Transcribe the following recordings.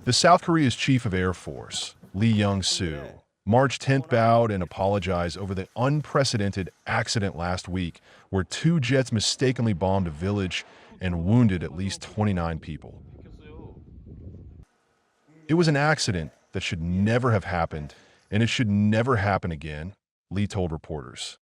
The South Korea's Chief of Air Force, Lee Young-soo, March 10th bowed and apologized over the unprecedented accident last week where two jets mistakenly bombed a village and wounded at least 29 people. It was an accident that should never have happened, and it should never happen again, Lee told reporters.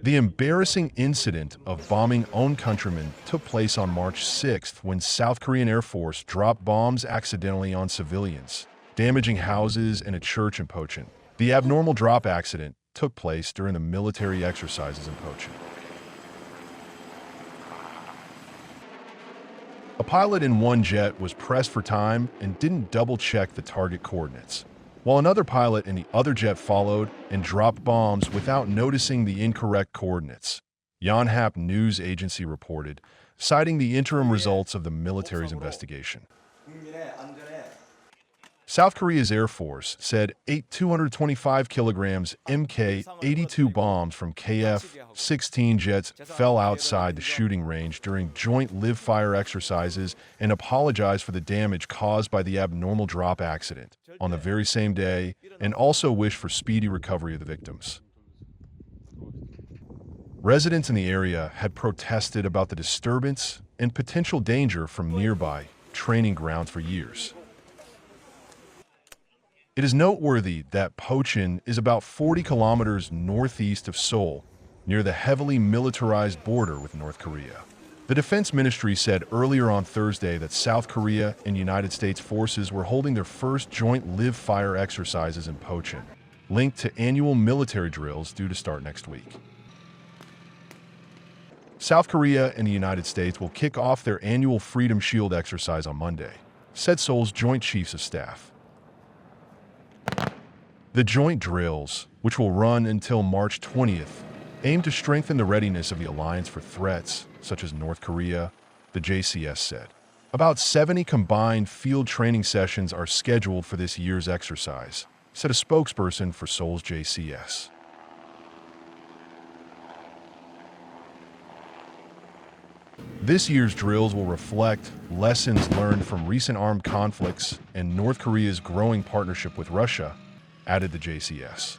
The embarrassing incident of bombing own countrymen took place on March 6th when South Korean Air Force dropped bombs accidentally on civilians, damaging houses and a church in Pocheon. The abnormal drop accident took place during the military exercises in Pocheon. A pilot in one jet was pressed for time and didn't double-check the target coordinates, while another pilot in the other jet followed and dropped bombs without noticing the incorrect coordinates, Yonhap News Agency reported, citing the interim results of the military's investigation. South Korea's Air Force said 8 225 kilograms Mk-82 bombs from KF-16 jets fell outside the shooting range during joint live-fire exercises and apologized for the damage caused by the abnormal drop accident on the very same day and also wished for speedy recovery of the victims. Residents in the area had protested about the disturbance and potential danger from nearby training grounds for years. It is noteworthy that Pocheon is about 40 kilometers northeast of Seoul, near the heavily militarized border with North Korea. The Defense Ministry said earlier on Thursday that South Korea and United States forces were holding their first joint live-fire exercises in Pocheon, linked to annual military drills due to start next week. South Korea and the United States will kick off their annual Freedom Shield exercise on Monday, said Seoul's Joint Chiefs of Staff. The joint drills, which will run until March 20th, aim to strengthen the readiness of the alliance for threats such as North Korea, the JCS said. About 70 combined field training sessions are scheduled for this year's exercise, said a spokesperson for Seoul's JCS. This year's drills will reflect lessons learned from recent armed conflicts and North Korea's growing partnership with Russia, added the JCS.